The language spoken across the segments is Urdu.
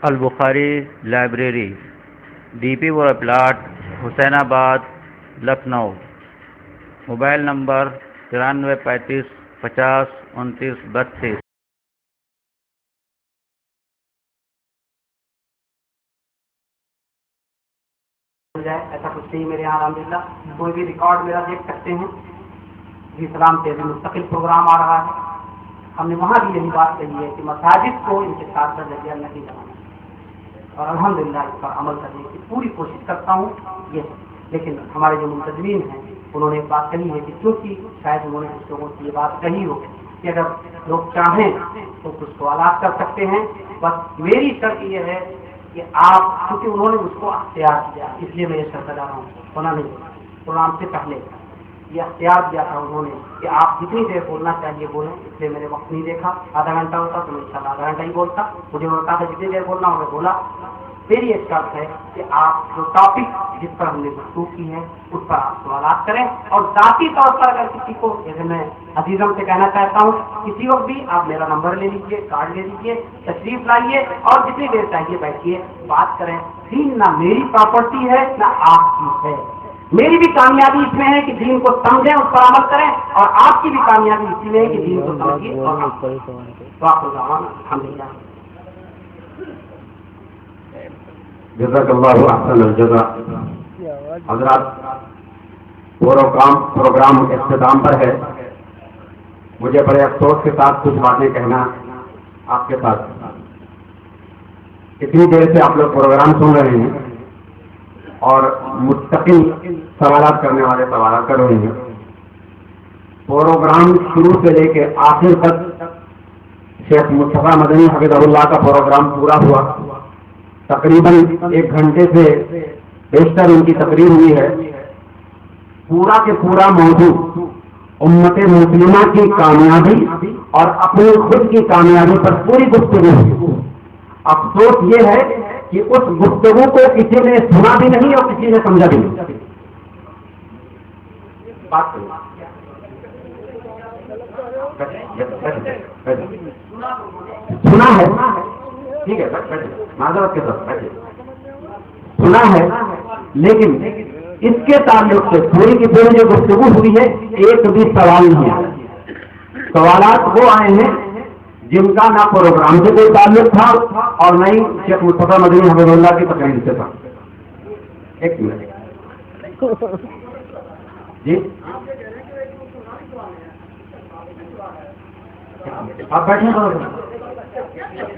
البخاری لائبریری، ڈی پی پورہ پلاٹ، حسین آباد، لکھنؤ۔ Mobile number 93 35 50 29 32۔ ایسا کچھ نہیں میرے یہاں الحمدللہ، کوئی بھی ریکارڈ میرا دیکھ سکتے ہیں۔ جی اسلام پہ بھی مستقل پروگرام آ رہا ہے۔ ہم نے وہاں بھی یہی بات کہی ہے کہ مساجد کو ان کے ساتھ ذریعہ نہیں بنانا، اور الحمدللہ اس پر عمل کرنے کی پوری کوشش کرتا ہوں یہ۔ لیکن ہمارے جو منتظمین ہیں انہوں نے ایک بات کہی ہے کہ چونکہ شاید انہوں نے کچھ لوگوں سے یہ بات کہی ہو کہ اگر لوگ چاہیں تو کچھ سوالات کر سکتے ہیں، بس میری شرط یہ ہے کہ آپ، کیونکہ انہوں نے اس کو اختیار کیا اس لیے میں یہ شرط لگا رہا ہوں، ہونا نہیں پروگرام سے پہلے یہ اختیار دیا تھا انہوں نے کہ آپ جتنی دیر بولنا چاہیے بولیں، اس لیے میں نے وقت نہیں دیکھا، آدھا گھنٹہ ہوتا تو میں انشاءاللہ آدھا گھنٹہ ہی بولتا، مجھے ہوتا تھا جتنی دیر بولنا ہو میں بولا۔ میری ایک شرط ہے کہ آپ جو ٹاپک جس پر ہم نے گفتگو کی ہے اس پر آپ سوالات کریں، اور ذاتی طور پر اگر کسی کو، جیسے میں عزیزم سے کہنا چاہتا ہوں، کسی وقت بھی آپ میرا نمبر لے لیجیے، کارڈ لے لیجیے، تشریف لائیے اور جتنی دیر چاہیے بیٹھیے بات کریں۔ دین نہ میری پراپرٹی ہے نہ آپ کی ہے، میری بھی کامیابی اس میں ہے کہ دین کو سمجھیں، اس پر عمل کریں، اور آپ کی بھی کامیابی اسی میں ہے کہ دین کو سمجھیے اور الحمدللہ۔ جزاک اللہ احسن الجزا۔ حضرات، پروگرام اختتام پر ہے۔ مجھے بڑے افسوس کے ساتھ کچھ باتیں کہنا آپ کے ساتھ۔ اتنی دیر سے آپ لوگ پروگرام سن رہے ہیں اور مستقل سوالات کرنے والے سوالات کر رہے ہیں۔ پروگرام شروع سے لے کے آخر تک شیخ مصطفیٰ مدنی حفظہ اللہ کا پروگرام پورا ہوا۔ تقریباً 1 گھنٹے سے بیشتر ان کی تقریر ہوئی ہے۔ پورا کے پورا موضوع امت مسلمہ کی کامیابی اور اپنی خود کی کامیابی پر پوری گفتگو ہوئی۔ افسوس یہ ہے کہ اس گفتگو کو کسی نے سنا بھی نہیں اور کسی نے سمجھا بھی نہیں۔ سنا ہے، ٹھیک ہے، معذرت کے ساتھ بیٹھے، سنا ہے، لیکن اس کے تعلق سے پوری کی پوری جو گفتگو ہوئی ہے ایک بھی سوال نہیں آیا۔ سوالات وہ آئے ہیں جن کا نہ پروگرام سے کوئی تعلق تھا اور نہ ہی شیخ مصطفیٰ مدنی حفظہ اللہ کی تقریر سے تھا۔ ایک منٹ جی، آپ بیٹھیں،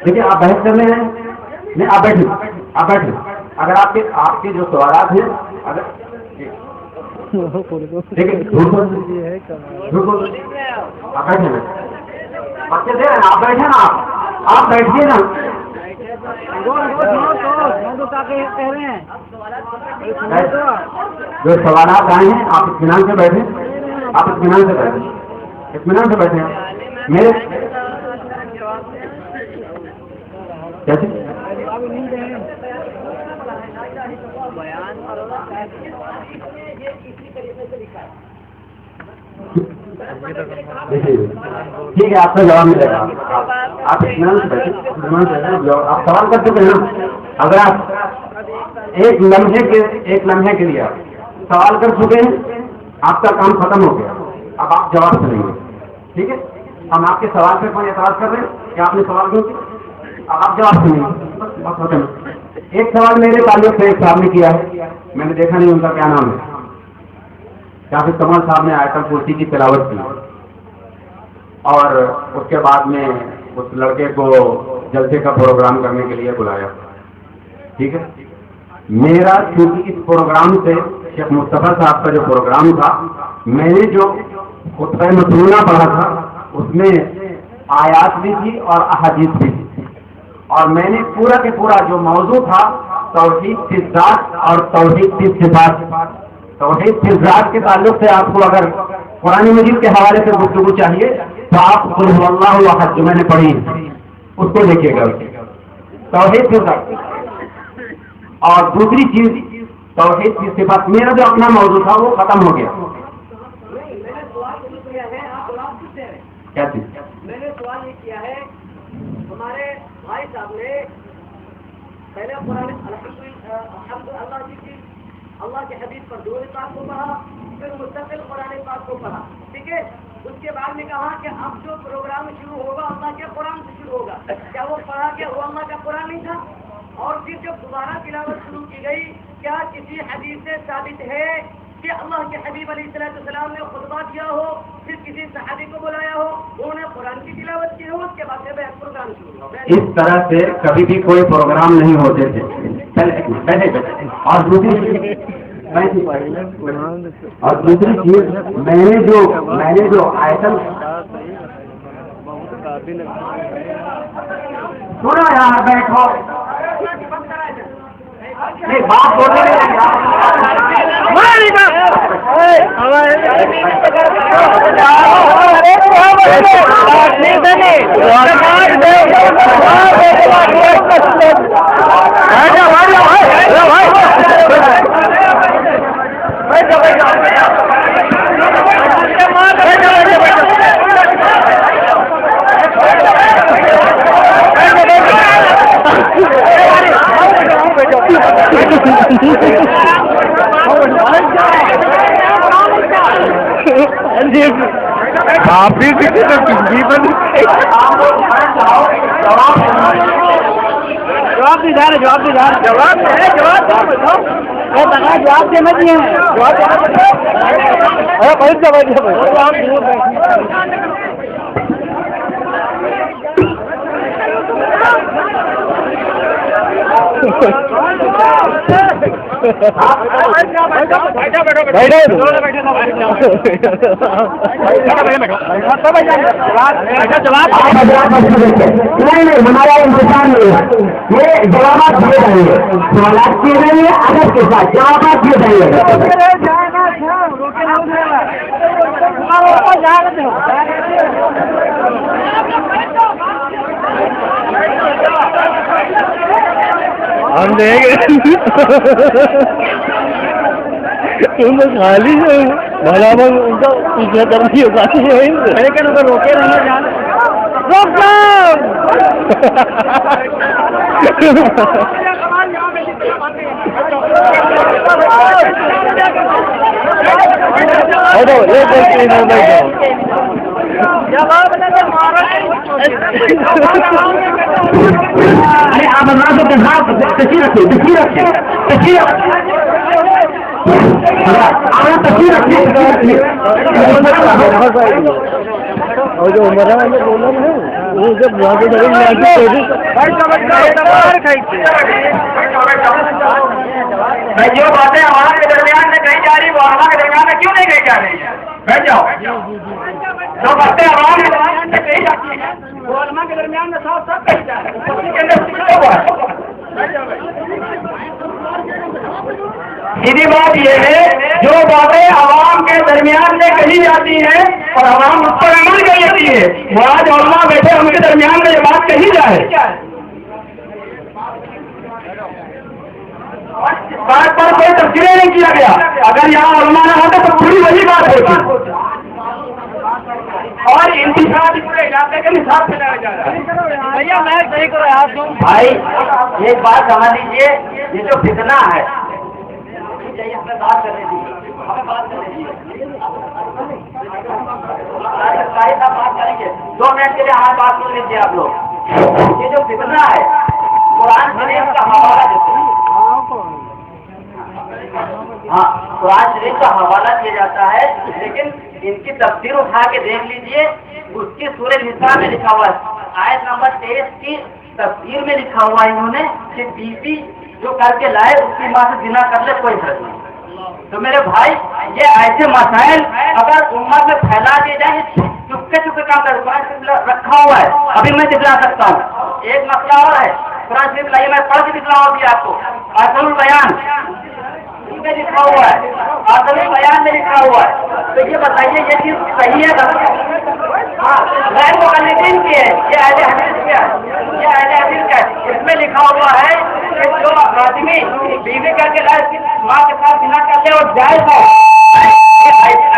دیکھیے آپ بحث کرنے ہیں، نہیں آپ بیٹھیں، اگر آپ کے جو سوالات ہیں، اگر دیکھیں آپ بیٹھیں، بچے دے رہے ہیں، آپ بیٹھے نا، آپ بیٹھیے نا، جو سوالات آئے ہیں آپ اطمینان سے بیٹھیں، آپ اطمینان سے بیٹھیں، اطمینان سے بیٹھیں۔ میرے کیسے ٹھیک ہے، آپ کا جواب ملے گا، آپ اطمینان سے بیٹھیں، آپ سوال کر چکے ہیں نا۔ اگر آپ ایک لمحے کے لیے سوال کر چکے ہیں، آپ کا کام ختم ہو گیا، اب آپ جواب سنیں گے، ٹھیک ہے؟ ہم آپ کے سوال پہ کوئی اعتراض کر رہے ہیں کہ آپ نے سوال کیوں کیا، اب آپ جواب سنیں گے، بس ختم۔ ایک سوال میرے تعلق سے ایک صاحب نے کیا ہے، میں نے دیکھا نہیں ان کا کیا نام ہے، حافظ کمال صاحب نے آیت الکرسی کی تلاوت کی اور اس کے بعد میں اس لڑکے کو جلسے کا پروگرام کرنے کے لیے بلایا، ٹھیک ہے؟ میرا چونکہ اس پروگرام سے شیخ مصطفیٰ صاحب کا جو پروگرام تھا، میں نے جو خطبہ مسنونہ پڑھا تھا اس میں آیات بھی تھی اور احادیث بھی تھی، اور میں نے پورا کے پورا جو موضوع تھا توحید فی الذات اور توحید فی الصفات، توحید فی الذات کے تعلق سے آپ کو اگر قرآن مجید کے حوالے سے گفتگو چاہیے تو آپ قل هو اللہ احد جو میں نے پڑھی اس کو دیکھیے گا، توحید فی الذات۔ اور دوسری چیز توحید فی الصفات، میرا جو اپنا موضوع تھا وہ ختم ہو گیا۔ کیا چیز؟ میں نے سوال یہ کیا ہے، ہمارے بھائی صاحب نے پہلے قرآن اللہ کے حدیث پر درود پاک کو پڑھا، پھر مستقل قرآن پاک کو پڑھا، ٹھیک ہے. اس کے بعد میں کہا کہ اب جو پروگرام شروع ہوگا اللہ کے قرآن سے شروع ہوگا. کیا وہ پڑھا کہ وہ اللہ کا قرآن نہیں تھا؟ اور پھر جب دوبارہ تلاوت شروع کی گئی، کیا کسی حدیث سے ثابت ہے کہ اللہ کے حبیب علیہ السلام نے خطبہ دیا ہو، پھر کسی صحابی کو بلایا ہو، انہوں نے قرآن کی تلاوت کی ہو، اس کے بعد سے پروگرام شروع ہو؟ اس طرح سے کبھی بھی کوئی پروگرام نہیں ہوتے تھے. اور دوسری چیز میں نے جو آئٹم سنو یار بیٹھو نہیں بات بولنے کافی جواب دینا چاہیے. نہیں ہمارا انتظام نہیں ہے. یہ جوابات دیے جائیں گے، سوالات کیے جائیں گے، ادب کے ساتھ جوابات دیے جائیں گے. ہم دیں گے تم تو خالی ہے بھلا ان کا پیچھے کرنی ہوگا لیکن ان کو روکے رہنا جان ارے آپ تشریح اور جو عمرہ نے بولا نا وہ جب جو باتیں ہمارا کے درمیان میں کہی جا رہی وہ ہمارا کے درمیان میں کیوں نہیں کہی جا رہی ہے؟ بیٹھ جاؤ. جو باتیں ہمارا کے درمیان میں کہی جاتی ہیں وہ علماء کے درمیان میں سب کہی جا رہی ہے. سیدھی بات یہ ہے جو باتیں عوام کے درمیان میں کہی جاتی ہیں اور عوام اس پر عمل کر لیتی ہے، وہ آج علماء بیٹھے ان کے درمیان میں یہ بات کہی جائے. بات پر کوئی تبصرہ نہیں کیا گیا. اگر یہاں علماء نہ ہوتے تو پوری وہی بات ہوتی اور انتخاب پورے علاقے کے حساب سے لایا جا رہا ہے. بھیا میں صحیح کرو یار تم بھائی ایک بات سمجھ لیجیے، یہ جو فتنہ ہے ہمیں بات کرنے دیجیے، ہمیں بات کرنے دیجیے. بات کریں گے 2 منٹ کے لیے ہماری بات سن لیجیے آپ لوگ. یہ جو فتنہ ہے قرآن شریف کا حوالہ دیتے ہیں. ہاں قرآن شریف کا حوالہ دیا جاتا ہے، لیکن ان کی تفسیر اٹھا کے دیکھ لیجئے، اس کی سورہ نساء میں لکھا ہوا ہے آیت نمبر 23 کی تفسیر میں لکھا ہوا ہے انہوں نے کہ بیوی جو کر کے لائے اس کی ماں سے زنا کر لے کوئی حرج نہیں. تو میرے بھائی یہ ایسے مسائل اگر امت میں پھیلا دیے جائیں چپکے چپکے کام کر رکھا ہوا ہے. ابھی میں دکھلا سکتا ہوں ایک مسئلہ اور ہے. قرآن شریف لائیے میں پڑھ کے دکھلاؤں ابھی آپ کو. اصل البیان میں لکھا ہوا ہے، اصل بیان میں لکھا ہوا ہے. تو یہ بتائیے یہ چیز صحیح ہے غلط ہے؟ ہاں غیر مقلدین کی ہے، یہ اہل حدیث کا ہے، یہ اہل حدیث کا ہے. اس میں لکھا ہوا ہے کہ جو آدمی بیوی کر کے لائے ماں کے ساتھ بنا کر لے اور جائز ہو.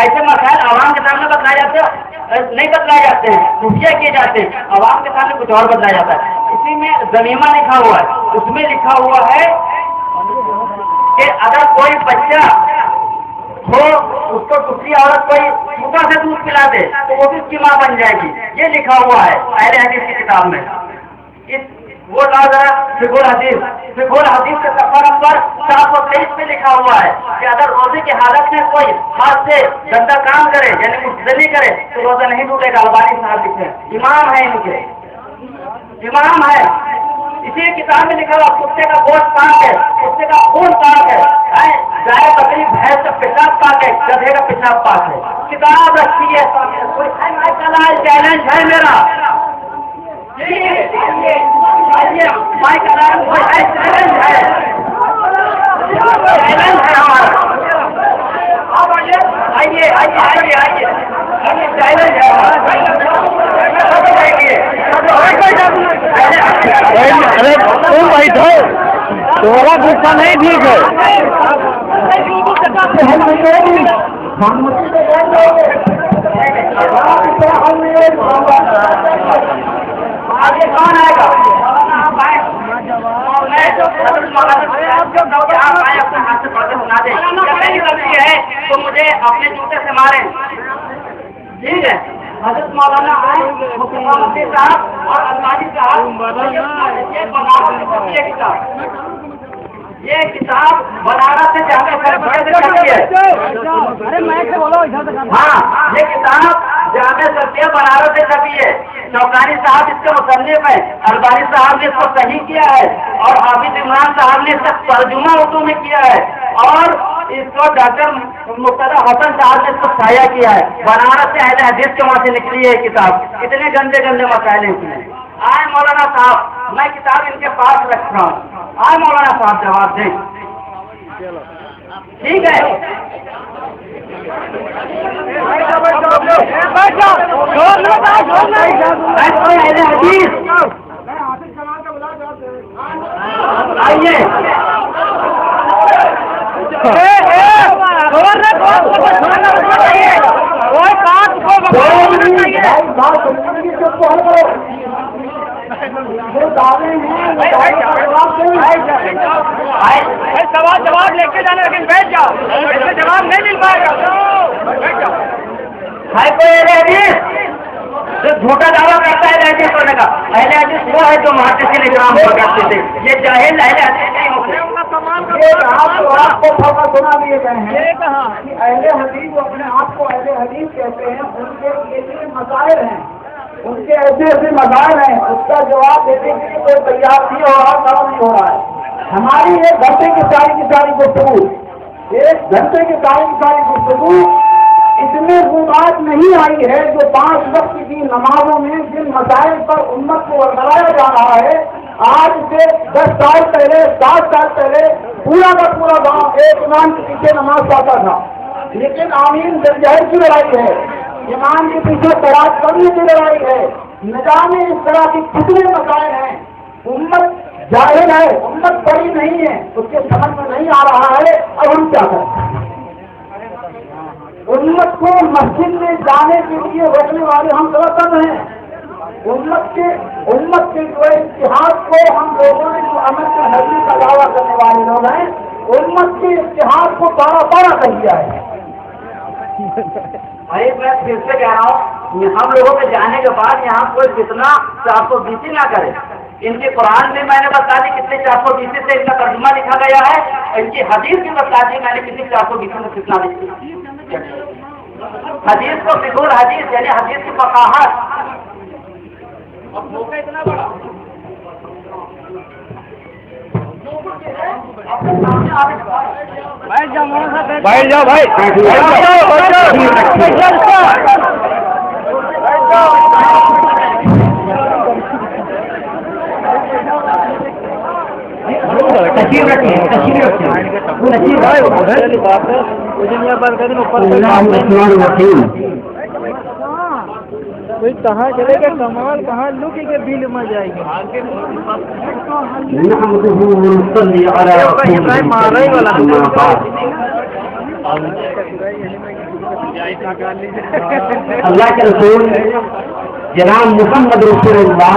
ایسے مسائل عوام کے سامنے بتلائے جاتے ہیں نہیں بتلائے جاتے ہیں، خفیہ کیے جاتے ہیں. عوام کے سامنے کچھ اور بتلایا جاتا ہے. اسی میں ضمیمہ لکھا ہوا ہے. اس میں لکھا ہوا ہے کہ اگر کوئی بچہ ہو اس کو دوسری عورت کوئی چھوٹا سے دودھ پلا دے تو وہ بھی اس کی ماں بن جائے گی. یہ لکھا ہوا ہے اہل حدیث کی کتاب میں. وہ ذرا فقہ الحدیث کے صفحہ نمبر 723 میں لکھا ہوا ہے کہ اگر روزے کی حالت میں کوئی ہاتھ سے گندا کام کرے یعنی مستدلی کرے تو روزہ نہیں ٹوٹے گا. البانی صاحب لکھے امام ہے ان کے, امام ہے. اسی کتاب میں لکھا ہوا کتے کا گوشت پاک ہے, کتے کا خون پاک ہے, گائے بکری بھینس کا پیشاب پاک ہے, گدھے کا پیشاب پاک ہے. کتاب رکھی ہے. چیلنج ہے میرا, ارے تم بیٹھو, تمہارا غصہ نہیں ٹھیک ہے. آگے کون آئے گا؟ اپنے ہاتھ سے پڑھتے سنا دیں. پہلی غلطی ہے تو مجھے اپنے جوتے سے مارے, ٹھیک ہے. حضرت مولانا مفتی صاحب اور البانی صاحب یہ کتاب بنارس سے جامع شرعیہ ہاں یہ کتاب جامع شرعیہ بنارس سے چھپی ہے. شوکانی صاحب اس کے مصنف ہیں, البانی صاحب نے اس کو صحیح کیا ہے اور حافظ عمران صاحب نے اس کا ترجمہ اردو میں کیا ہے اور اس کو ڈاکٹر مقتدی حسن صاحب نے اس کو شائع کیا ہے. بنارس سے اہل حدیث کے وہاں سے نکلی ہے کتاب. اتنے گندے گندے مسائل ہیں اس میں. آئے مولانا صاحب, میں کتاب ان کے پاس رکھ رہا ہوں. آئے مولانا صاحب جواب دیں. ٹھیک ہے, آئیے سوال جواب لے کے جانا, لیکن بیٹھ جاؤ, جواب نہیں مل پائے گا. ہے کوئی اہل حدیث جو جھوٹا دعویٰ کرتا ہے اہل حدیث ہونے کا؟ اہل حدیث وہ ہے جو محدثین اکرام ہوا کرتے تھے. یہ جاہل اہل حدیث نہیں ہوتے. آپ کو خبر سنا دیے گئے ہیں کہ اہل حدیث اپنے آپ کو اہل حدیث کہتے ہیں. ان کے ایسے مسائل ہیں, ان کے ایسے مسائل ہیں, اس کا جواب دینے کے لیے کوئی تیار نہیں ہو رہا, کام نہیں ہو رہا ہے. ہماری ایک گھنٹے کی ساری گفتگو, ایک گھنٹے کی ساری گفتگو اتنے بات نہیں آئی ہے جو 5 وقت کی نمازوں میں جن مسائل پر امت کو ورگلایا جا رہا ہے. آج سے 10 سال پہلے 7 سال پہلے پورا کا پورا گاؤں ایک امام کے پیچھے نماز پڑھتا تھا, لیکن آمین جہر کی لڑائی ہے, امام کے پیچھے تراج کرنے کی لڑائی ہے. نہ جانے اس طرح کی کتنے مسائل ہیں. امت جاہل ہے, امت بڑی نہیں ہے, اس کے سمجھ میں نہیں آ رہا ہے. اب ہم کیا کریں؟ امت کو مسجد میں جانے کے لیے روکنے والے ہم غلط ہیں. امت کے جو اتحاد کو ہم لوگوں نے جو امن کے حضری کا دعویٰ کرنے والے لوگ ہیں, امت کے اتحاد کو بارہ کر دیا ہے. بھائی میں پھر سے کہہ رہا ہوں, ہم لوگوں کے جانے کے بعد یہاں کوئی فتنہ 420 نہ کرے. ان کے قرآن میں نے بتا دی کتنے 420 سے ان کا ترجمہ لکھا گیا ہے. ان کی حدیث بھی بتا دی میں نے کتنی 420 میں فتنہ لکھی. حدیث کو فقہ الحدیث یعنی حدیث کی فقاہت. اب موقع اتنا بڑا بیٹھ جاؤ بھائی, کوئی کہاں چلے گا کمال, کہاں لوگی کے بل میں جائے گی. اللہ کے رسول جناب محمد رسول اللہ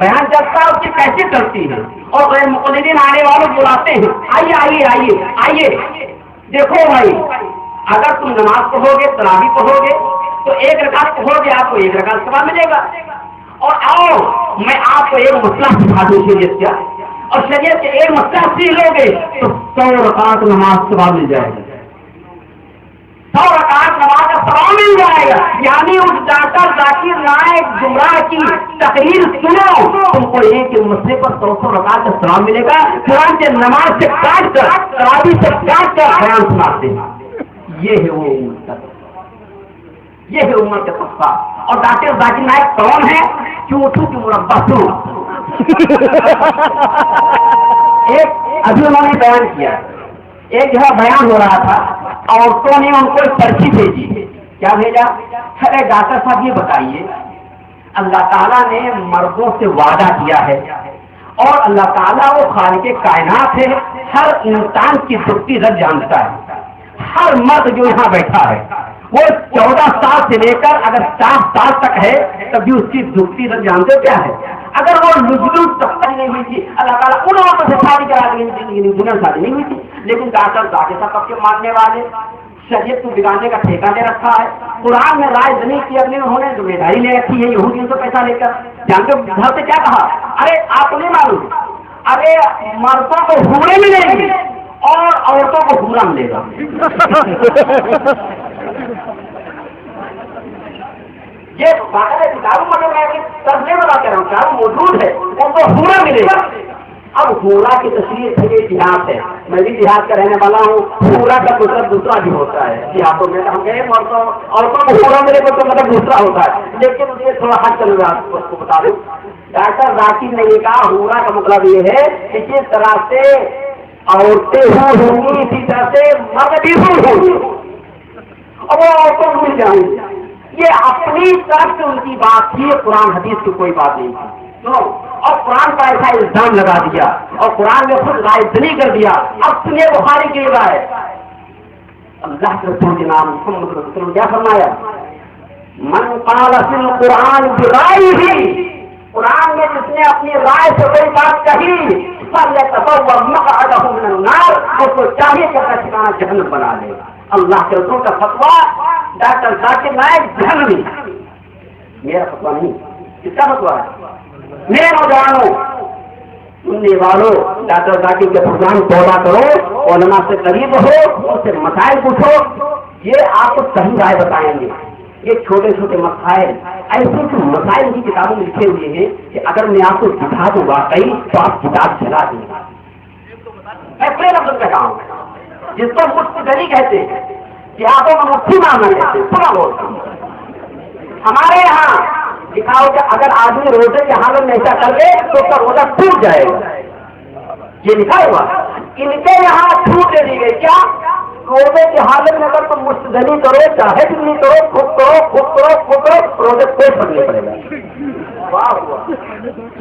بیان چلتا ہے اس کی کیسے چلتی ہے، اور غیر مقلدین آنے والوں بلاتے ہیں آئیے آئیے آئیے آئیے، دیکھو بھائی اگر تم نماز پڑھو گے تراویح پڑھو گے تو ایک رکعت پڑھو گے آپ کو ایک رکعت ثواب ملے گا، اور آؤ میں آپ کو ایک مسئلہ سکھا دوں شریعت کا، اور شریعت کے ایک مسئلہ سیکھ لو گے تو 100 رکعت نماز ثواب مل جائے گا، 100 رکعت نماز کا ثواب مل جائے گا، یعنی اس ڈاکٹر ذاکر نائک گمراہ کی تقریر سنو تم کو ایک مسئلے پر 100 رکعت کا ثواب ملے گا، قرآن کے نماز سے کاٹ کر تراویح سے کاٹ کر بیان سناتے ہیں، یہ ہے وہ امت، یہ ہے امت کا طبقہ۔ اور ڈاکٹر ذاکر نائک کون ہے؟ چوٹو کی مربع سنو، ایک ابھی انہوں نے بیان کیا، ایک جگہ بیان ہو رہا تھا، عورتوں نے ان کو ایک پرچی بھیجی، کیا بھیجا؟ ارے ڈاکٹر صاحب یہ بتائیے اللہ تعالیٰ نے مردوں سے وعدہ کیا ہے اور اللہ تعالیٰ وہ خالق کائنات ہے، ہر انسان کی دکھتی رد جانتا ہے، ہر مرد جو یہاں بیٹھا ہے وہ 14 سال سے لے کر اگر 4 سال تک ہے تب بھی اس کی دکھتی رد جانتے ہو کیا ہے؟ اگر وہ لجلو تب تک نہیں ہوئی تھی اللہ تعالیٰ ان عورتوں سے شادی کرا دی، دنیا شادی نہیں ہوئی تھی، لیکن ڈاکٹر ذاکر صاحب کے ماننے والے شریعت کو بگاڑنے کا ٹھیکہ لے رکھا ہے، قرآن میں رائے دنی کی اپنے انہوں نے ذمہ داری لے رکھی ہے، یہودیوں سے پیسہ لے کر جانتے گھر سے کیا کہا؟ ارے آپ کو نہیں معلوم، ارے مردوں کو حوریں ملیں گی اور عورتوں کو حورا ملے گا، یہ کتابوں میں ترجمے میں بات کر رہا ہوں، کتاب موجود ہے ان کو حورا ملے گا۔ اب حورا کی تصویر جہاد ہے، میں بھی جہاد کا رہنے والا ہوں، حورا کا مطلب دوسرا بھی ہوتا ہے، جہادوں میں ہم گئے عورتوں کو حورا ملے گا تو مطلب دوسرا ہوتا ہے، لیکن مجھے تھوڑا حد چل رہا ہے اس کو بتا دوں، ڈاکٹر ذاکر نے یہ کہا حورا کا مطلب یہ ہے کہ جس طرح سے عورتیں ہوں گی اسی طرح سے مرد بھی ہوں گی اور وہ عورتوں کو مل جائیں گی، یہ اپنی طرف سے ان کی بات تھی، قرآن حدیث کی کوئی بات نہیں تھی، اور قرآن کا ایسا الزام لگا دیا اور قرآن میں خود رائے دلی کر دیا۔ اب سنیے بخاری کی روایت، اللہ کے رسول کے نام محمد صلی اللہ علیہ وسلم کیا فرمایا؟ من قال فی القرآن برائیہ، قرآن میں جس نے اپنی رائے سے کوئی بات کہی فلیتبوأ مقعدہ من النار، اس کو چاہیے کہ اپنا ٹھکانہ جہنم بنا لے۔ اللہ کے رسول کا فتویٰ، ڈاکٹر ذاکر نائک جہنمی، میرا فتویٰ نہیں، کس کا فتویٰ ہے؟ میرے نوجوانوں سننے والوں، ڈاکٹر ذاکر کے پروگرام توبہ کرو، علماء سے قریب ہو، اس سے مسائل پوچھو، یہ آپ کو صحیح رائے بتائیں گے۔ یہ چھوٹے چھوٹے مسائل ایسے مسائل کی کتابوں میں لکھے ہوئے ہیں کہ اگر میں آپ کو دکھا دوں واقعی تو آپ کتاب چلا دیں گے۔ میں پورے لفظ کا کہا ہوں جس کو مستدلی کہتے ہیں، جہادوں میں مفتی ماننا کہتے ہیں، پورا بولتا ہوں۔ ہمارے یہاں دکھاؤ کہ اگر آدمی روزے کے حالت میں ایسا کر لے تو اس کا روزہ ٹوٹ جائے گا، یہ لکھا ہوا۔ ان کے یہاں چھوٹ دے دی گئی، کیا؟ روزے کی حالت میں اگر تم مستدلی کرو، چاہے بھی کرو، خود کرو، روزے کوئی فرق نہیں پڑے گا۔ واہ،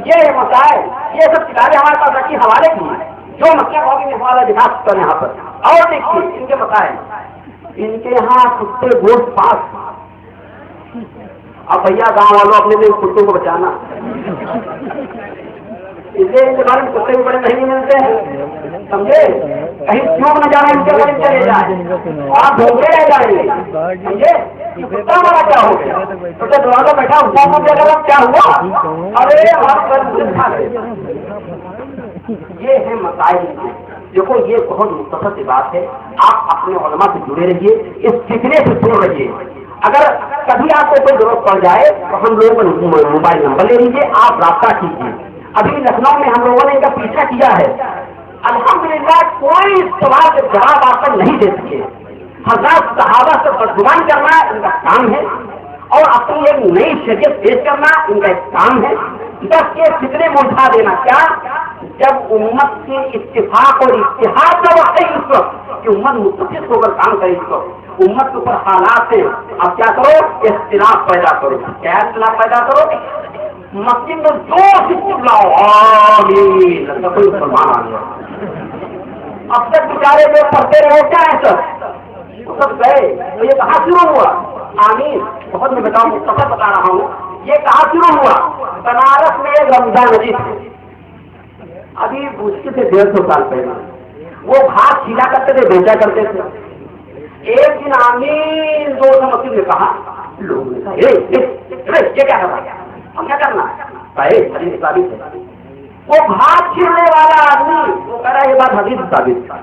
یہ مسائل، یہ سب کتابیں ہمارے پاس رکھی، حوالے کی ہیں، جو مطلب ہوگی میں حوالہ دکھا سکتا ہوں یہاں پر۔ اور دیکھیے ان کے مسائل، ان کے یہاں کتے گوشت پاس، اب بھیا گاؤں والوں اپنے لیے کتوں کو بچانا، اس لیے ان کے بارے میں کتے بھی بڑے مہنگے ملتے ہیں، سمجھے؟ کہیں چوک نہ جانا ان کے بارے میں چلے جائیں، آپ دھوکے رہ جائیں گے، سمجھے؟ کتا ہمارا کیا ہو گیا؟ تو دروازہ بیٹھا ہوا کیا ہوا؟ ارے یہ ہے مسائل۔ دیکھو یہ بہت مختصر سی بات ہے، آپ اپنے علماء سے جڑے رہیے، اس فکرے سے جڑے رہیے۔ اگر کبھی آپ کو کوئی ضرورت پڑ جائے تو ہم لوگوں کا موبائل نمبر لے لیجیے، آپ رابطہ کیجیے۔ ابھی لکھنؤ میں ہم لوگوں نے ان کا پیچھا کیا ہے، الحمدللہ کوئی سوال کے جواب آپ پر نہیں دے سکے۔ حضرات صحابہ سے بدگمانی کرنا ان کا کام ہے اور اپنی ایک نئی شریعت پیش کرنا ان کا ایک کام ہے۔ بس یہ فکرے میں اٹھا دینا، کیا؟ جب امت کے اتفاق اور اتحاد کا وقت ہے اس وقت کہ امت متفق ہو کر کام کرے، اس وقت امت کے اوپر حالات ہیں، اب کیا کرو؟ اختلاف پیدا کرو۔ کیا اختلاف پیدا کرو؟ مسجد میں دو سکھ لاؤ، آمین، کوئی مسلمان آ گیا۔ اب تک بیچارے لوگ پڑھتے رہے، کیا ہے سب گئے، تو یہ کہاں شروع ہوا؟ آمین۔ بہت میں بتاؤں، مختصر بتا رہا ہوں، یہ کہاں شروع ہوا؟ بنارس میں ایک رمضان نجیب تھے، ابھی مشکل سے 150 سال پہلے، وہ گھاس چھیلا کرتے تھے، بیچا کرتے تھے۔ ایک دن آمین دو نے مسجد میں کہا، لوگوں نے کہا یہ کیا کر رہا ہے، ہم کیا کرنا ہے؟ حدیث ثابت ہے۔ وہ گھاس چھیلنے والا آدمی وہ کہہ رہا ہے یہ بات حدیث ثابت ہے،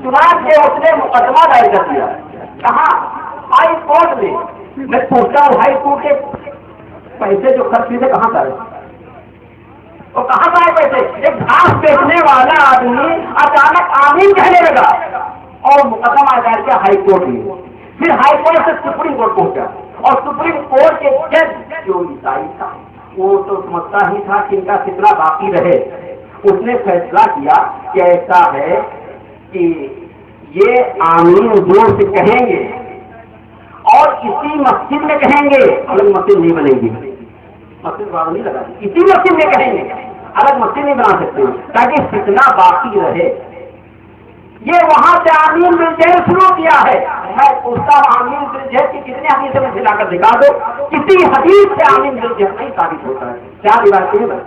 چنانچہ اس نے مقدمہ دائر کر دیا۔ کہاں؟ ہائی کورٹ میں۔ میں پوچھتا ہوں ہائی کورٹ کے پیسے جو خرچ کیے کہاں سے آئے؟ وہ کہاں سے آئے پیسے؟ ایک گھاس بیچنے والا آدمی اچانک آمین کہنے لگا اور مقدمہ دائر کیا ہائی کورٹ میں۔ پھر ہائی کورٹ سے سپریم کورٹ پہنچا اور سپریم کورٹ کے جج جو عیسائی تھا وہ تو سمجھتا ہی تھا کہ ان کا کتنا باقی رہے، اس نے فیصلہ کیا کہ ایسا ہے کہ یہ آمین زور سے کہیں گے اور اسی مسجد میں کہیں گے، الگ مسجد نہیں بنے گی، مسجد والا نہیں لگا، اسی مسجد میں کہیں گے، الگ مسجد نہیں بنا سکتے تاکہ فتنہ باقی رہے۔ یہ وہاں سے آمین بالجہل شروع کیا ہے۔ میں پوچھتا ہوں آمین بالجہل کی کتنے حدیث میں سے لا کر دکھا دو، کسی حدیث سے آمین بالجہل نہیں ثابت ہوتا ہے۔ کیا روایتیں ہیں؟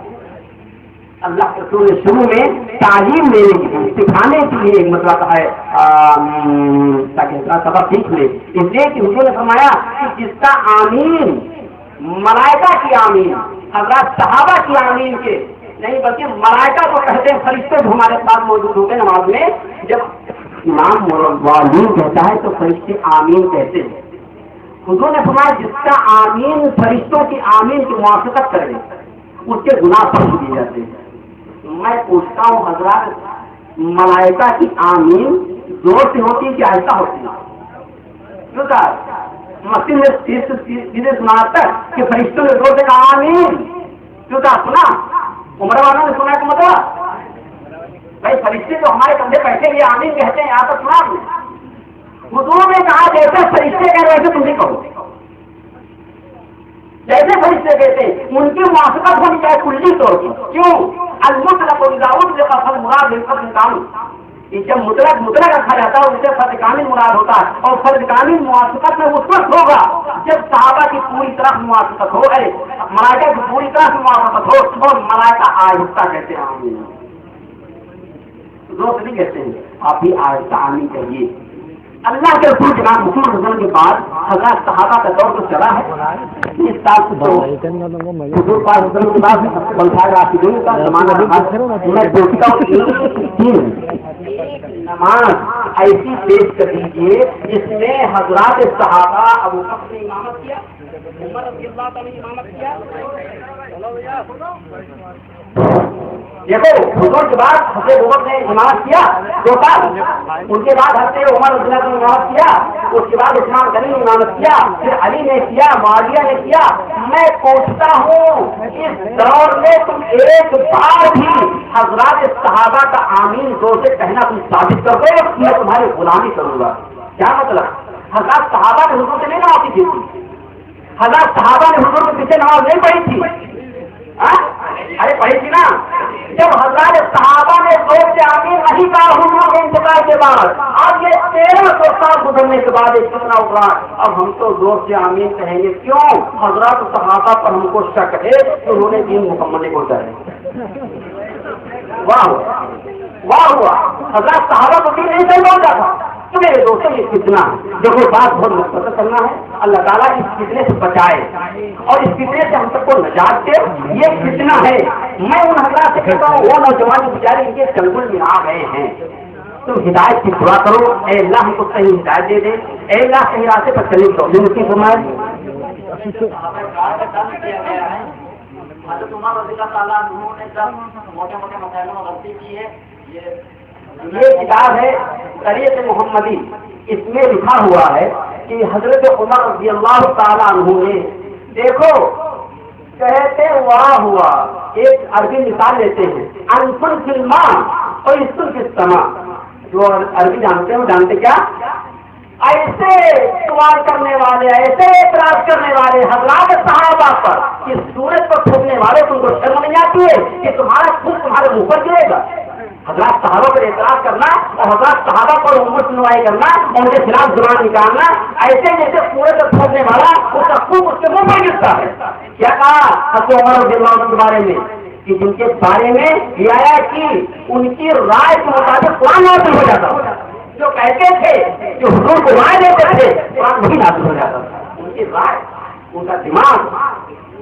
اللہ کے رسول نے شروع میں تعلیم لینے کی سکھانے کے لیے ایک مطلب ہے تاکہ سبق سیکھ لے، اس لیے کہ حضور نے فرمایا کہ جس کا آمین ملائکہ کی آمین، حضرات صحابہ کی آمین کے نہیں بلکہ ملائکہ کو کہتے ہیں، فرشتے جو ہمارے ساتھ موجود ہوتے ہیں نماز میں، جب امام موالین کہتا ہے تو فرشتے آمین کہتے ہیں۔ حضور نے فرمایا جس کا آمین فرشتوں کی آمین کی موافقت کرے اس کے گناہ بخش دیے جاتے ہیں۔ میں پوچھتا ہوں حضرات ملائکہ کی آمین زور سے ہوتی ہے کہ آہستہ ہوتی ہے؟ کیوں کہا مسجد میں سیدھے سناتا ہے کہ فرشتوں نے زور سے کہا آمین، کیوں کہا سنا؟ عمر والوں نے سنا کہ مطلب بھائی فرشتے جو ہمارے کندھے بیٹھے ہوئے آمین کہتے ہیں، یہاں تک سنا آپ نے؟ حضور نے کہا جیسے فرشتے کہہ رہے ویسے تم بھی کہو، جیسے فرشتے کہتے ہیں ان کی موافقت ہونی چاہیے کلی طور پر۔ کیوں؟ المطلق مراد جب مطلق رکھا جاتا ہے اسے فرد کامل مراد ہوتا ہے، اور فرد کامل موافقت میں اس وقت ہوگا جب صحابہ کی پوری طرح موافقت ہو گئے، ملائکہ کی پوری طرح موافقت ہو اور ملائکہ آہستہ کہتے ہیں آمین، دوست نہیں کہتے ہیں، آپ بھی آہستہ آمین کہیے۔ اللہ کے رسول جناب حضور حضور کے بعد حضرات صحابہ کا دور تو چلا ہے، اس سال سے تو حضور پاک حضور کے بعد بلخائے راشدین کا زمانہ میں پوچھتا ہوں نماز ایسی پیش کر دیجیے جس میں حضرات صحابہ ابو بکر نے امامت کیا، عمر رضی اللہ تعالیٰ نے امامت کیا۔ دیکھو حضور کے بعد حضرت ابو بکر نے امامت کیا 2 سال، ان کے بعد حضرت عمر رضی اللہ عنہ نے امامت کیا، اس کے بعد عثمان غنی نے امامت کیا، پھر علی نے کیا، معاویہ نے کیا۔ میں پوچھتا ہوں اس دور میں تم ایک بار بھی حضرات صحابہ کا آمین زور سے کہنا تم ثابت کر دو، میں تمہاری غلامی کروں گا۔ کیا مطلب؟ حضرات صحابہ نے حضور سے نہیں نماز کی تھی، حضرات صحابہ نے حضور کے پیچھے نماز نہیں پڑھی تھی، ارے پڑھی تھی نا؟ جب حضرات صحابہ نے زور سے آمین نہیں کہا حضور کے انتقال کے بعد، اب یہ 1300 سال گزرنے کے بعد ایک کتنا ابھرا، اب ہم تو زور سے آمین کہیں گے، کیوں؟ حضرات صحابہ پر ہم کو شک ہے کہ انہوں نے دین مکمل نہیں پہنچا ہے۔ واہ واہ ہوا، حضرات صحابہ کو دین نہیں صحیح پہنچا تھا۔ تو میرے دوستوں یہ فتنہ ہے، دیکھو بات بہت مختصر کرنا ہے، اللہ تعالیٰ اس فتنے سے بچائے اور اس فتنے سے ہم سب کو نجات دے۔ یہ فتنہ ہے، میں ان حضرات سے کہتا ہوں وہ نوجوان جو بیچارے ان کے چنگل میں آ گئے ہیں، تم ہدایت کی دعا کرو، اے اللہ ہم کو صحیح ہدایت دے دے، اے اللہ صحیح راستے پر چلنے کی توفیق نصیب فرمائے۔ حضرت عمر رضی اللہ تعالیٰ عنہ نے سب موٹے موٹے مسائلوں میں غلطی کی ہے۔ یہ کتاب ہے شریعت محمدی، اس میں لکھا ہوا ہے کہ حضرت عمر رضی اللہ تعالیٰ عنہ نے دیکھو کہتے واہ ہوا، ایک عربی مثال لیتے ہیں، انفل فلمان اور اسکل کی سما، جو عربی جانتے ہیں وہ جانتے کیا؟ ایسے سوال کرنے والے، ایسے اعتراض کرنے والے حضرات صحابہ پر کہ سورج پر پھونکنے والے تم کو شرم نہیں آتی ہے کہ تمہارا خود تمہارے منہ پر گرے گا؟ حضرات صحابہ پر اعتراض کرنا اور حضرات صحابہ پر امت سنوائی کرنا اور ان کے خلاف زبان نکالنا، ایسے جیسے پورے سے پھونکنے والا اس کا خوب اس کے منہ پر گرتا ہے. کیا کہا حضرت عمر رضی اللہ عنہ کے بارے میں کہ جن کے بارے میں یہ آیا کہ ان کی رائے کے مطابق قرآن نازل ہو جاتا، جو کہتے تھے جو حضور کو رائے دیتے تھے قرآن وہی نازل ہو جاتا. ان کی رائے، ان کا دماغ.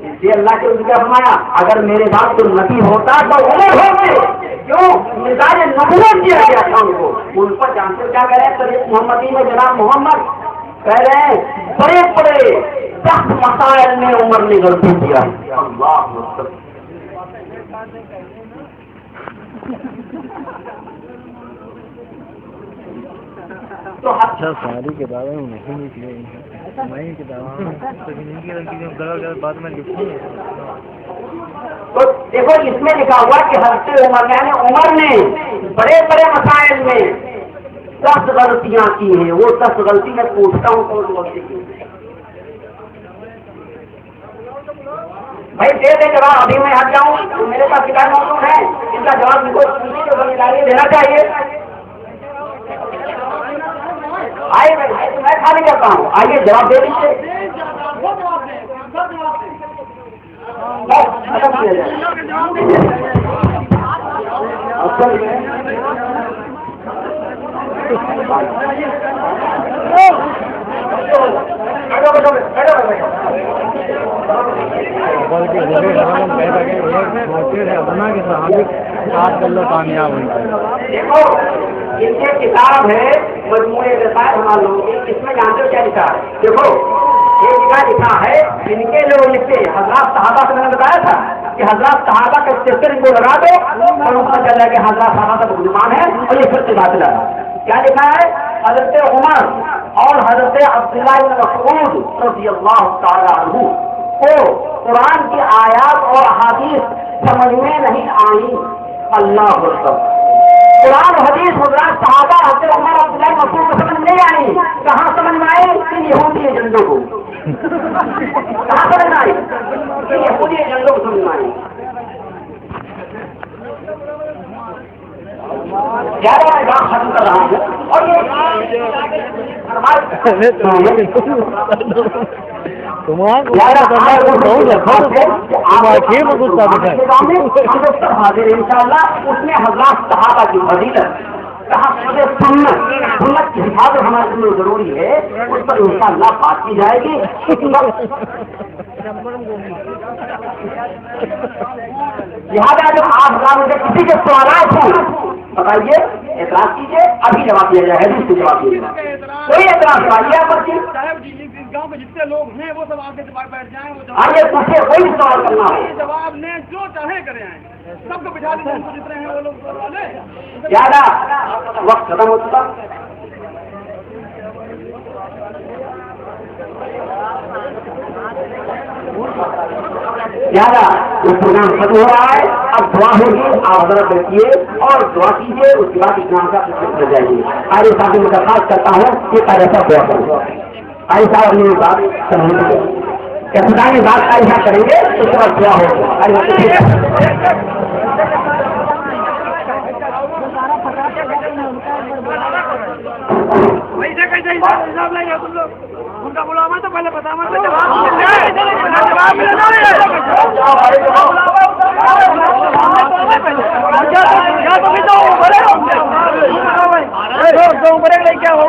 اس لیے اللہ کے ذکر فرمایا اگر میرے بعد تو نبی ہوتا تو عمر ہوتے، کیوں مزاج نبوت دیا گیا تھا ان کو. ان پر جانتے کیا کہہ رہے ہیں طریق محمدی میں جناب محمد کہہ رہے ہیں بڑے بڑے سخت مسائل میں عمر نے غلطی کیا. اللہ تو اچھا ساری کتابیں نہیں نکلے میں کتابیں بعد میں لکھی ہیں. تو دیکھو اس میں لکھا ہوا کہ حضرت عمر یعنی عمر نے بڑے بڑے مسائل میں 10 غلطیاں کی ہیں. وہ 10 غلطی میں پوچھتا ہوں کون سی غلطی کی. بھائی دے دے جواب، ابھی میں ہٹ جاؤں تو میرے پاس کتاب موجود ہے، ان کا جواب ان کو ذمہ داری دینا چاہیے. آئے میں خالی کرتا ہوں، آئیے جواب دے دیجیے. کامیاب ہوئی. دیکھو ان کی کتاب ہے مجموعے رسائل ہمارے لوگوں کی. اس میں جانتے ہو کیا لکھا ہے؟ دیکھو یہ جگہ لکھا ہے ان کے لوگ لکھتے حضرات صحابہ سے میں نے بتایا تھا کہ حضرات صحابہ کا چکر ان کو لگا دو اور ان کو چل رہا ہے کہ حضرات صحابہ کا مسلمان ہے اور یہ پھر سے بات لگا. کیا لکھا ہے؟ حضرت عمر اور حضرت عبداللہ بن مسعود رضی اللہ تعالیٰ عنہ کو قرآن کی آیات اور احادیث سمجھ میں نہیں آئی. اللہ اکبر. قرآن حدیث حضرات صحابہ حضرت عمر عبداللہ مسعود کو سمجھ نہیں آئی. کہاں سمجھ میں آئی؟ ان یہودی ایجنڈوں کو. کہاں سمجھ میں آئی؟ ان یہودی ایجنڈوں کو سمجھ میں آئی. زیادہ میں بات ختم کر رہا ہوں اور یہ حاضر ان شاء اللہ اس میں حضرات صحابہ کی فضیلت سنت کی حفاظت ہمارے لیے ضروری ہے، اس پر ان شاء اللہ بات کی جائے گی. لہٰذا جب آپ مجھے کسی کے سوالات ہوں بتائیے، اعتراض کیجیے، ابھی جواب دیا جائے. حدیث سے جواب دیا جائے. کوئی اعتراض کریے آپ گاؤں میں جتنے لوگ ہیں وہ سب آپ کے دماغ بیٹھ جائیں. آئیے پوچھے کوئی سوال کرنا ہو. جواب نے جو چاہے کرے آئیں، سب کو بٹھا دیجیے. جتنے ہیں وہ لوگ زیادہ وقت ختم ہو چکا. زیادہ وہ پروگرام ختم ہو رہا ہے. اب دعا ہوگی، آپ ذرا بیٹھیے اور دعا کیجیے. اس کے بعد اسلام کا ہو جائے گی. آئیے صاحب میں درخواست کرتا ہوں کہ ایسا دعا کروں. آئیے صاحب اپنی بات ابتدائی بات کا ایسا کریں گے اس کے بعد دعا ہوگی. ان کا بلاوا تو پہلے بتا کیا ہو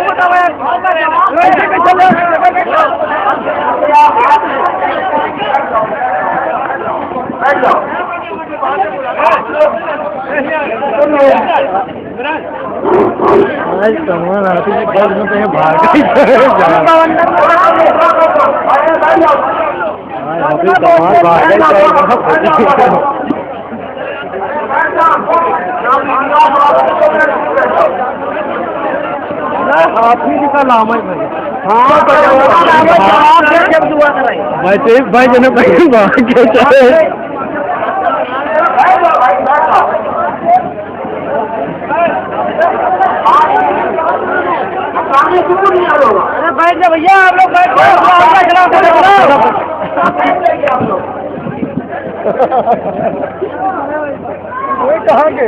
سامان آتی ہے بھاگ آپ ہی کا نام ہے بھائی جناب بیٹھ جائے بھیا آپ لوگ کہاں کے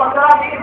15, 20,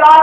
4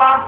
5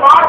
5